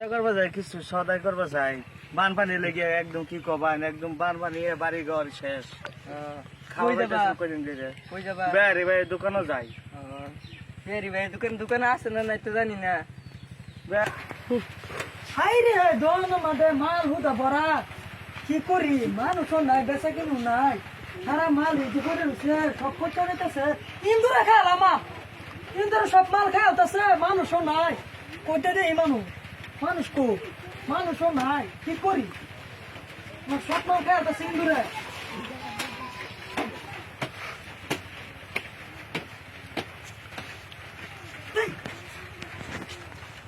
করবা যায় কিছু সদাই করবা যায় বানপানি লেগে একদম কি কবান একদম বানপানি বাড়ি ঘর শেষ খাওয়া দাওয়া করিম দিলে কই যাবা বেরি ভাই দোকানও যাই বেরি ভাই দোকানে আছে না নাই তো জানি না হাই রে দোন মাঠে মাল হুদা ভরা কি করি মানুষ নাই বেচা কিনু নাই সারা মাল হুদু করে রয়েছে সব করতে নিতেছে ইন্দুরে খেলাম ইন্দুরে সব মাল খেলতেছে মানুষও নাই কইতে দে মানুষ মানুষ কো মানুষও নাই কি করি আমার সব মাল খেলতেছে ইন্দুরে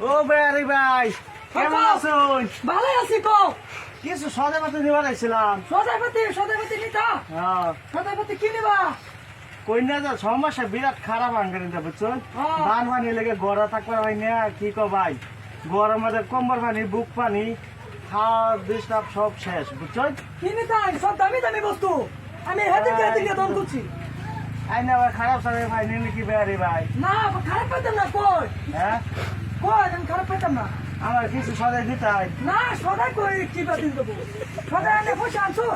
ও বেরি ভাই কেমন আছো ভালো আছি কো কিছু সদাই পাতি নিবার আইছিলাম সদাইপাতি নিতা হ্যাঁ সদাইপাতি কি নিবা কই না যা সমস্যা বিরাট খারাপ আঙ্গারিটা বুঝছো বানপানি লেগে গড়া থাকবে ভাই না কি কো ভাই গরম মধ্যে কম্বল পানি বুক পানি খাওয়া ডিস্টার্ব সব শেষ বুঝছো কি নিতা সব দামি দামি বস্তু আমি হেঁটে হেঁটে দন করছি আই না ভাই খারাপ সাথে ভাই নিলে কি বেরি ভাই না খারাপ পাইতাম না কই হ্যাঁ কই আমি খারাপ পাইতাম না আমার কিছু সদাই দিতাই না সদাই কই কি বাতিল দেবো সদাই এনে পয়সা আনছো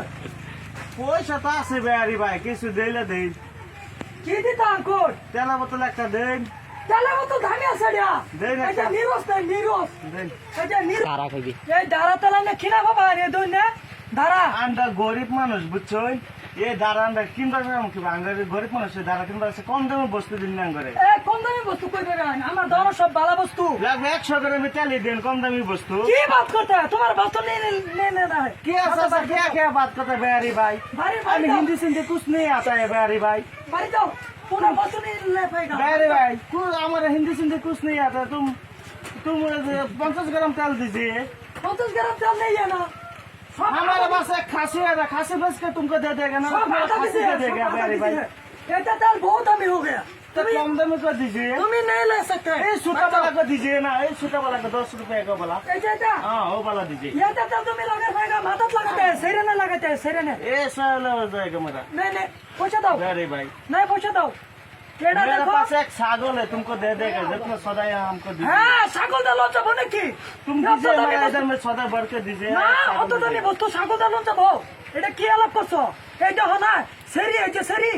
পয়সা তো আছে বেরি ভাই কিছু দিলে দিন কি দিতা আঙ্কুর তেলা বোতল একটা দিন তাহলে তো ধানি আছে দিয়া দেই না। এটা নিরস নাই নিরস দিন এটা নিরস এই দাঁড়া তালা না খিনা বাবা রে দই না দাঁড়া আমরা গরিব মানুষ বুঝছো এই দাঁড়া আমরা কিনবার কি আমরা গরিব মানুষ দাঁড়া কিনবার কম দামে বস্তু দিন না করে এ কম দামি বস্তু কই দেবে আমার দাম সব ভালো বস্তু লাগবে 100 করে আমি তেলি দিন কম দামি বস্তু কি বাত করতে তোমার বস্তু নেই না কি আছে স্যার क्या बात करते बेरी भाई बारी हमें जाओ। हिंदी सिंधी कुछ नहीं आता है बेरी भाई বাড়ি যাও পুরো বস্তু নেই লে পাইগা बेरी भाई कुछ हमारे हिंदी सिंधी कुछ नहीं आता तुम 50 ग्राम तेल दीजिए 50 ग्राम तेल नहीं है ना सब हमारे पास एक खासी है खासी बेच के तुमको दे देगा ना सब तुम्हारा आटा खासी दीजिए, दे देगा सब आटा बेरी भाई दीजिए। ये तेल बहुत दामी हो गया तो कम दाम में कर दीजिए तुम ही नहीं ले सकते ये सूखा वाला को दीजिए ना ये सूखा वाला को 10 रुपए का वाला ये हाँ वो वाला दीजिए तेल तुम्हें लगा पाएगा माथा लगाते हैं सिरे ने लगाते हैं सिरे ने ये साला हो जाएगा मेरा नहीं पैसा दो बेरी भाई नहीं पैसा दो केड़ा मेरे देखो पास एक छागल है तुमको दे देगा जितना सदा है हमको दीजिए हाँ ছাগল দা লঞ্চ বনে কি तुम दीजिए मेरे इधर में सदा भर के दीजिए না छागल অত দামি दीजिए। বস্তু ছাগল দা লঞ্চ বউ এটা কি আলাপ করছো এইটা হনা সেরি এই যে সেরি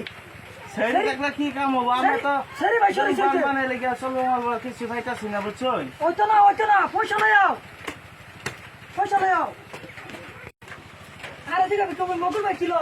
সেরি দেখলে কি কাম হবো আমরা তো সেরি ভাই সরি সরি বানপানি লেগে চলো আমার কিছু পাইতাছি না বুঝছো ওইতো না পয়সা লই আও পয়সা লই আও আরে ঠিক আছে তুমি মগুল ভাই কিলো